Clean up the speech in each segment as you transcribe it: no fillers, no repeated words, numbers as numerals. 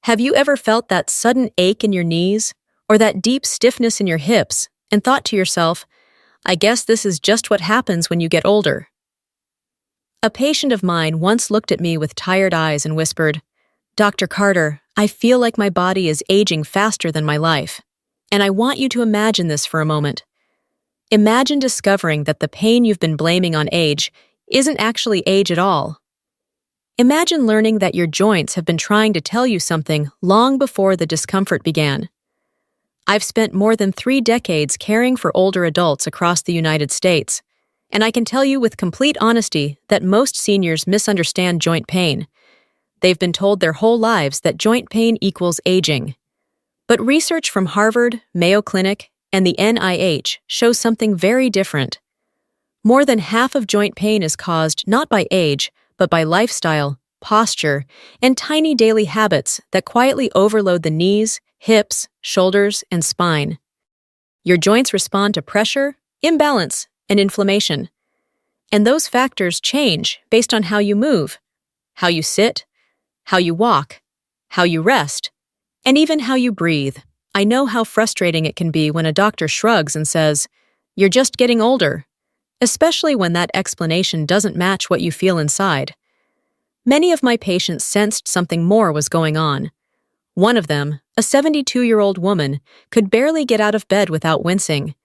Have you ever felt that sudden ache in your knees or that deep stiffness in your hips and thought to yourself, I guess this is just what happens when you get older? A patient of mine once looked at me with tired eyes and whispered, Dr. Carter, I feel like my body is aging faster than my life. And I want you to imagine this for a moment. Imagine discovering that the pain you've been blaming on age isn't actually age at all. Imagine learning that your joints have been trying to tell you something long before the discomfort began. I've spent more than 3 decades caring for older adults across the United States, and I can tell you with complete honesty that most seniors misunderstand joint pain. They've been told their whole lives that joint pain equals aging. But research from Harvard, Mayo Clinic, and the NIH shows something very different. More than half of joint pain is caused not by age, but by lifestyle, posture, and tiny daily habits that quietly overload the knees, hips, shoulders, and spine. Your joints respond to pressure, imbalance, and inflammation. And those factors change based on how you move, how you sit, how you walk, how you rest, and even how you breathe. I know how frustrating it can be when a doctor shrugs and says, "You're just getting older," especially when that explanation doesn't match what you feel inside. Many of my patients sensed something more was going on. One of them, a 72-year-old woman, could barely get out of bed without wincing.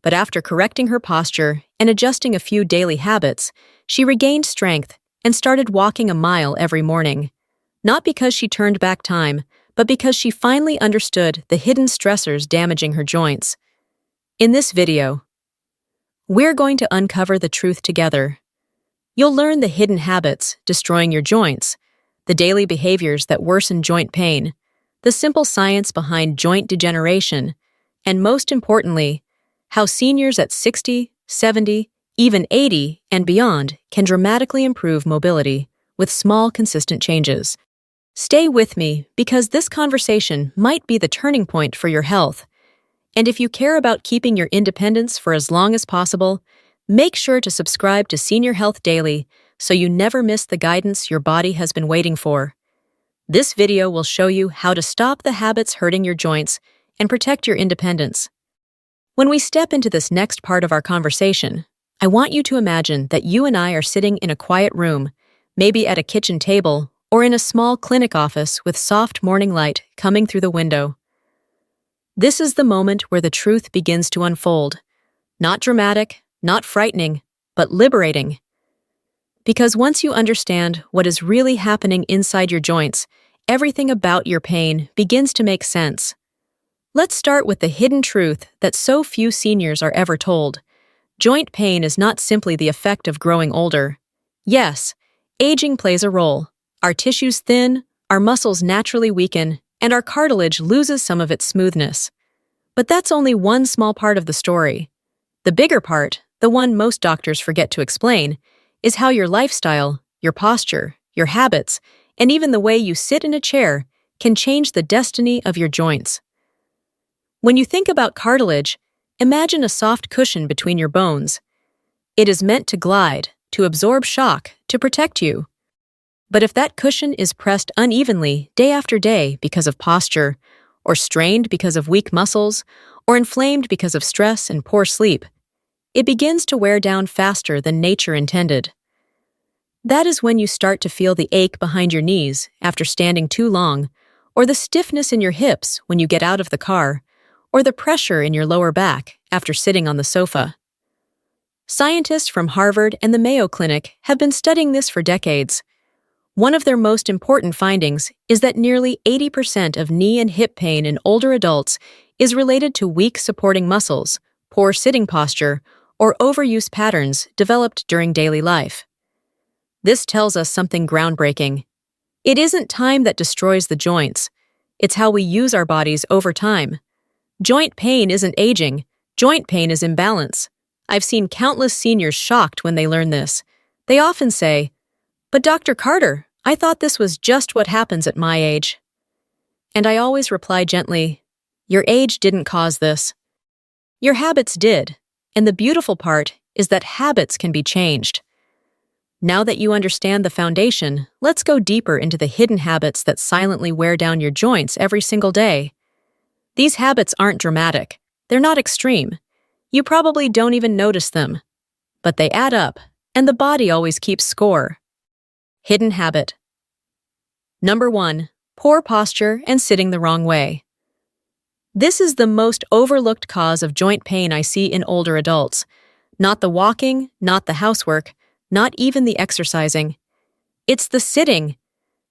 But after correcting her posture and adjusting a few daily habits, she regained strength and started walking a mile every morning. Not because she turned back time, but because she finally understood the hidden stressors damaging her joints. In this video, we're going to uncover the truth together. You'll learn the hidden habits destroying your joints, the daily behaviors that worsen joint pain, the simple science behind joint degeneration, and most importantly, how seniors at 60, 70, even 80 and beyond can dramatically improve mobility with small, consistent changes. Stay with me because this conversation might be the turning point for your health. And if you care about keeping your independence for as long as possible, make sure to subscribe to Senior Health Daily so you never miss the guidance your body has been waiting for. This video will show you how to stop the habits hurting your joints and protect your independence. When we step into this next part of our conversation, I want you to imagine that you and I are sitting in a quiet room, maybe at a kitchen table or in a small clinic office with soft morning light coming through the window. This is the moment where the truth begins to unfold. Not dramatic, not frightening, but liberating. Because once you understand what is really happening inside your joints, everything about your pain begins to make sense. Let's start with the hidden truth that so few seniors are ever told. Joint pain is not simply the effect of growing older. Yes, aging plays a role. Our tissues thin, our muscles naturally weaken, and our cartilage loses some of its smoothness. But that's only one small part of the story. The bigger part, the one most doctors forget to explain, is how your lifestyle, your posture, your habits, and even the way you sit in a chair can change the destiny of your joints. When you think about cartilage, imagine a soft cushion between your bones. It is meant to glide, to absorb shock, to protect you. But if that cushion is pressed unevenly day after day because of posture, or strained because of weak muscles, or inflamed because of stress and poor sleep, it begins to wear down faster than nature intended. That is when you start to feel the ache behind your knees after standing too long, or the stiffness in your hips when you get out of the car, or the pressure in your lower back after sitting on the sofa. Scientists from Harvard and the Mayo Clinic have been studying this for decades. One of their most important findings is that nearly 80% of knee and hip pain in older adults is related to weak supporting muscles, poor sitting posture, or overuse patterns developed during daily life. This tells us something groundbreaking. It isn't time that destroys the joints. It's how we use our bodies over time. Joint pain isn't aging. Joint pain is imbalance. I've seen countless seniors shocked when they learn this. They often say, "But Dr. Carter, I thought this was just what happens at my age." And I always reply gently, "Your age didn't cause this. Your habits did, and the beautiful part is that habits can be changed." Now that you understand the foundation, let's go deeper into the hidden habits that silently wear down your joints every single day. These habits aren't dramatic. They're not extreme. You probably don't even notice them. But they add up, and the body always keeps score. Hidden habit. Number 1. Poor posture and sitting the wrong way. This is the most overlooked cause of joint pain I see in older adults. Not the walking, not the housework, not even the exercising. It's the sitting.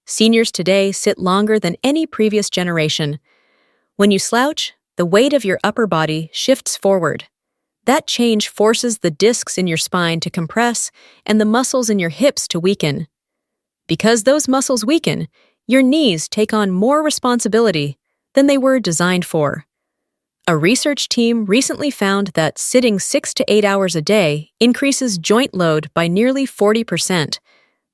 Seniors today sit longer than any previous generation. When you slouch, the weight of your upper body shifts forward. That change forces the discs in your spine to compress and the muscles in your hips to weaken. Because those muscles weaken, your knees take on more responsibility than they were designed for. A research team recently found that sitting 6 to 8 hours a day increases joint load by nearly 40%.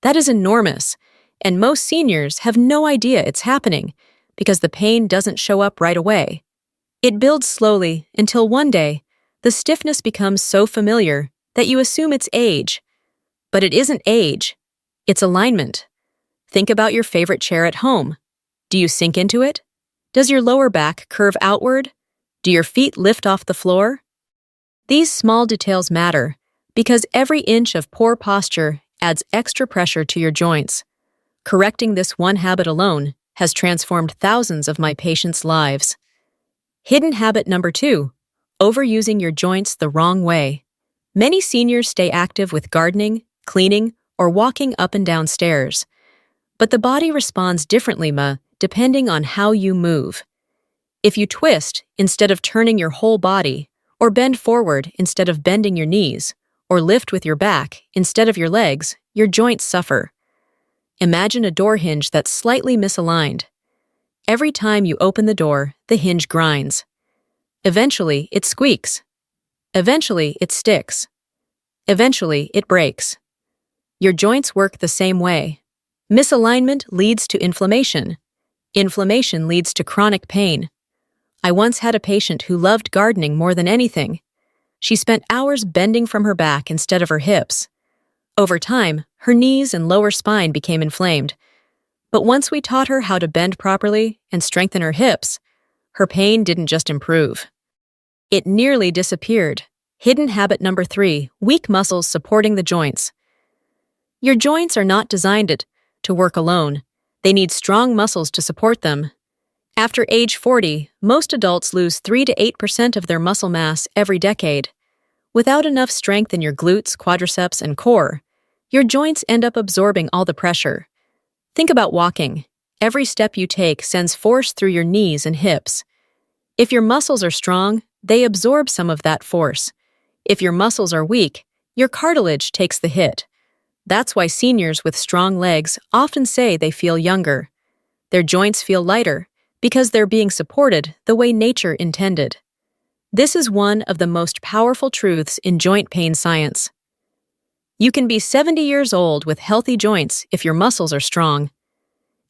That is enormous, and most seniors have no idea it's happening because the pain doesn't show up right away. It builds slowly until one day, the stiffness becomes so familiar that you assume it's age. But it isn't age, it's alignment. Think about your favorite chair at home. Do you sink into it? Does your lower back curve outward? Do your feet lift off the floor? These small details matter because every inch of poor posture adds extra pressure to your joints. Correcting this one habit alone has transformed thousands of my patients' lives. Hidden habit number 2. Overusing your joints the wrong way. Many seniors stay active with gardening, cleaning, or walking up and down stairs. But the body responds differently, depending on how you move. If you twist instead of turning your whole body, or bend forward instead of bending your knees, or lift with your back instead of your legs, your joints suffer. Imagine a door hinge that's slightly misaligned. Every time you open the door, the hinge grinds. Eventually, it squeaks. Eventually, it sticks. Eventually, it breaks. Your joints work the same way. Misalignment leads to inflammation. Inflammation leads to chronic pain. I once had a patient who loved gardening more than anything. She spent hours bending from her back instead of her hips. Over time, her knees and lower spine became inflamed. But once we taught her how to bend properly and strengthen her hips, her pain didn't just improve. It nearly disappeared. Hidden habit number 3, weak muscles supporting the joints. Your joints are not designed to work alone. They need strong muscles to support them. After age 40, most adults lose 3 to 8% of their muscle mass every decade. Without enough strength in your glutes, quadriceps, and core, your joints end up absorbing all the pressure. Think about walking. Every step you take sends force through your knees and hips. If your muscles are strong, they absorb some of that force. If your muscles are weak, your cartilage takes the hit. That's why seniors with strong legs often say they feel younger. Their joints feel lighter because they're being supported the way nature intended. This is one of the most powerful truths in joint pain science. You can be 70 years old with healthy joints if your muscles are strong.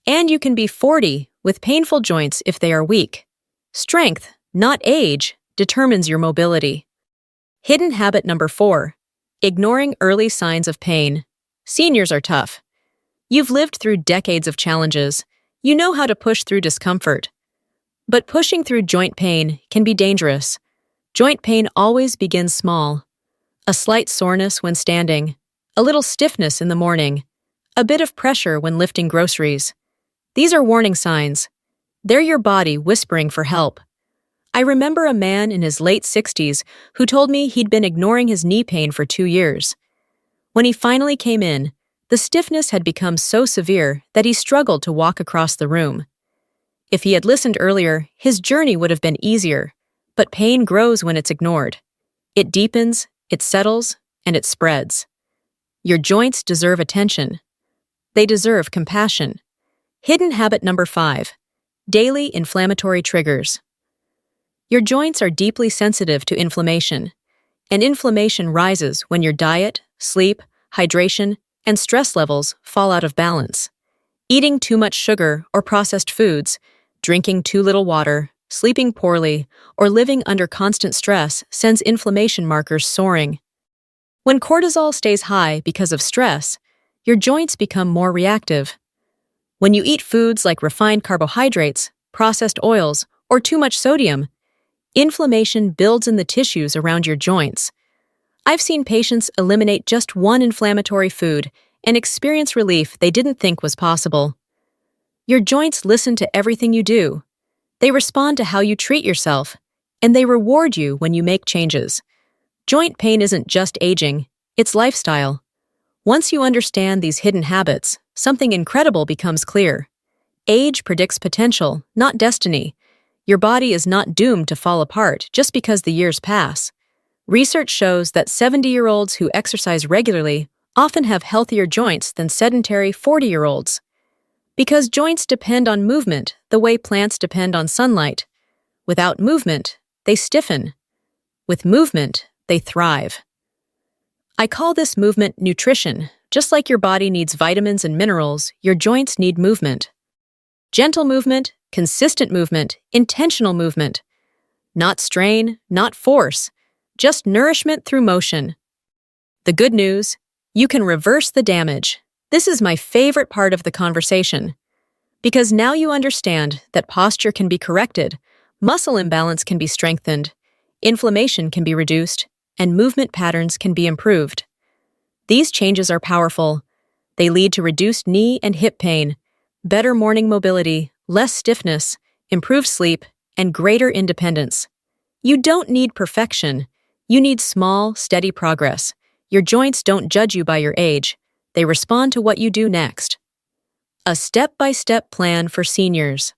And you can be 40 with painful joints if they are weak. Strength, not age, determines your mobility. Hidden habit number 4, ignoring early signs of pain. Seniors are tough. You've lived through decades of challenges. You know how to push through discomfort. But pushing through joint pain can be dangerous. Joint pain always begins small. A slight soreness when standing, a little stiffness in the morning, a bit of pressure when lifting groceries. These are warning signs. They're your body whispering for help. I remember a man in his late 60s who told me he'd been ignoring his knee pain for 2 years. When he finally came in, the stiffness had become so severe that he struggled to walk across the room. If he had listened earlier, his journey would have been easier, but pain grows when it's ignored. It deepens, it settles, and it spreads. Your joints deserve attention. They deserve compassion. Hidden habit number 5, daily inflammatory triggers. Your joints are deeply sensitive to inflammation, and inflammation rises when your diet, sleep, hydration, and stress levels fall out of balance. Eating too much sugar or processed foods, drinking too little water, sleeping poorly, or living under constant stress sends inflammation markers soaring. When cortisol stays high because of stress, your joints become more reactive. When you eat foods like refined carbohydrates, processed oils, or too much sodium, inflammation builds in the tissues around your joints. I've seen patients eliminate just one inflammatory food and experience relief they didn't think was possible. Your joints listen to everything you do. They respond to how you treat yourself, and they reward you when you make changes. Joint pain isn't just aging, it's lifestyle. Once you understand these hidden habits, something incredible becomes clear. Age predicts potential, not destiny. Your body is not doomed to fall apart just because the years pass. Research shows that 70-year-olds who exercise regularly often have healthier joints than sedentary 40-year-olds. Because joints depend on movement the way plants depend on sunlight. Without movement, they stiffen. With movement, they thrive. I call this movement nutrition. Just like your body needs vitamins and minerals, your joints need movement. Gentle movement, consistent movement, intentional movement. Not strain, not force, just nourishment through motion. The good news, you can reverse the damage. This is my favorite part of the conversation. Because now you understand that posture can be corrected, muscle imbalance can be strengthened, inflammation can be reduced, and movement patterns can be improved. These changes are powerful. They lead to reduced knee and hip pain, better morning mobility, less stiffness, improved sleep, and greater independence. You don't need perfection. You need small, steady progress. Your joints don't judge you by your age. They respond to what you do next. A step-by-step plan for seniors.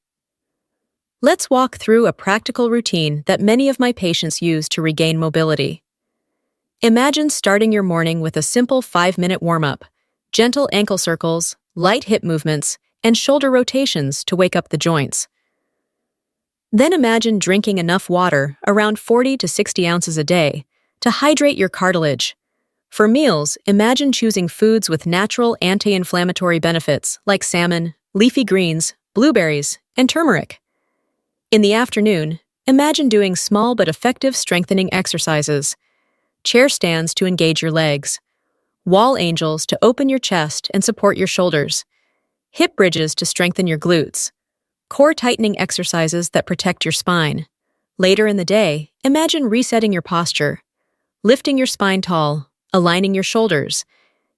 Let's walk through a practical routine that many of my patients use to regain mobility. Imagine starting your morning with a simple 5-minute warm-up, gentle ankle circles, light hip movements, and shoulder rotations to wake up the joints. Then imagine drinking enough water, around 40 to 60 ounces a day, to hydrate your cartilage. For meals, imagine choosing foods with natural anti-inflammatory benefits like salmon, leafy greens, blueberries, and turmeric. In the afternoon, imagine doing small but effective strengthening exercises. Chair stands to engage your legs, wall angels to open your chest and support your shoulders, hip bridges to strengthen your glutes, core tightening exercises that protect your spine. Later in the day, imagine resetting your posture, lifting your spine tall, aligning your shoulders,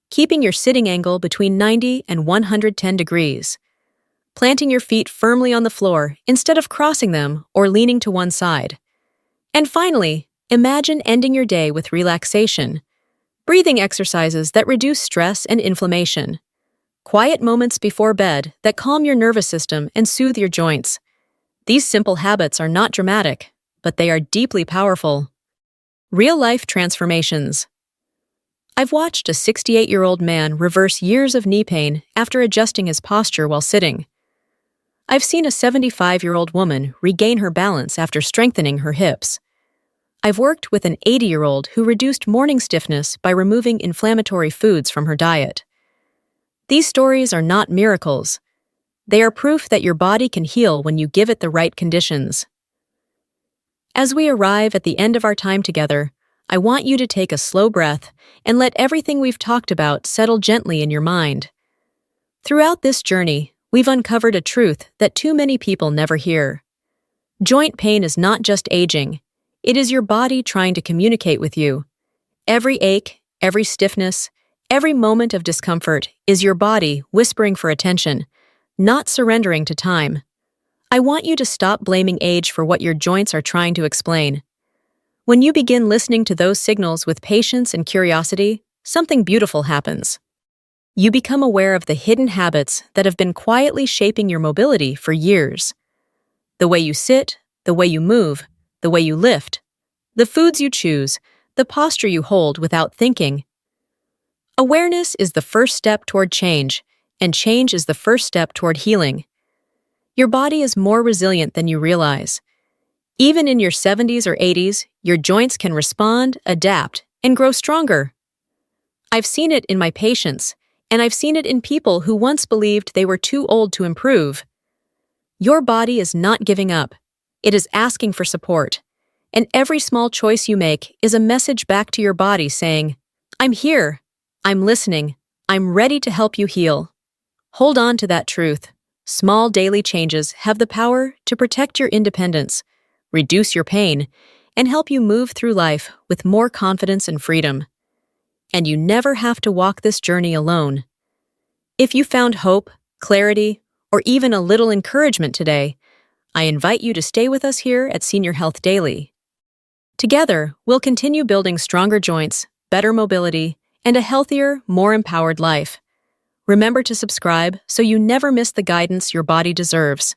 keeping your sitting angle between 90 and 110 degrees, planting your feet firmly on the floor instead of crossing them or leaning to one side. And finally, imagine ending your day with relaxation, breathing exercises that reduce stress and inflammation, quiet moments before bed that calm your nervous system and soothe your joints. These simple habits are not dramatic, but they are deeply powerful. Real-life transformations. I've watched a 68-year-old man reverse years of knee pain after adjusting his posture while sitting. I've seen a 75-year-old woman regain her balance after strengthening her hips. I've worked with an 80-year-old who reduced morning stiffness by removing inflammatory foods from her diet. These stories are not miracles. They are proof that your body can heal when you give it the right conditions. As we arrive at the end of our time together, I want you to take a slow breath and let everything we've talked about settle gently in your mind. Throughout this journey, we've uncovered a truth that too many people never hear. Joint pain is not just aging. It is your body trying to communicate with you. Every ache, every stiffness, every moment of discomfort is your body whispering for attention, not surrendering to time. I want you to stop blaming age for what your joints are trying to explain. When you begin listening to those signals with patience and curiosity, something beautiful happens. You become aware of the hidden habits that have been quietly shaping your mobility for years. The way you sit, the way you move, the way you lift, the foods you choose, the posture you hold without thinking. Awareness is the first step toward change, and change is the first step toward healing. Your body is more resilient than you realize. Even in your 70s or 80s, your joints can respond, adapt, and grow stronger. I've seen it in my patients, and I've seen it in people who once believed they were too old to improve. Your body is not giving up. It is asking for support. And every small choice you make is a message back to your body saying, "I'm here. I'm listening. I'm ready to help you heal. Hold on to that truth. Small daily changes have the power to protect your independence, reduce your pain, and help you move through life with more confidence and freedom. And you never have to walk this journey alone. If you found hope, clarity, or even a little encouragement today, I invite you to stay with us here at Senior Health Daily. Together, we'll continue building stronger joints, better mobility, and a healthier, more empowered life. Remember to subscribe so you never miss the guidance your body deserves.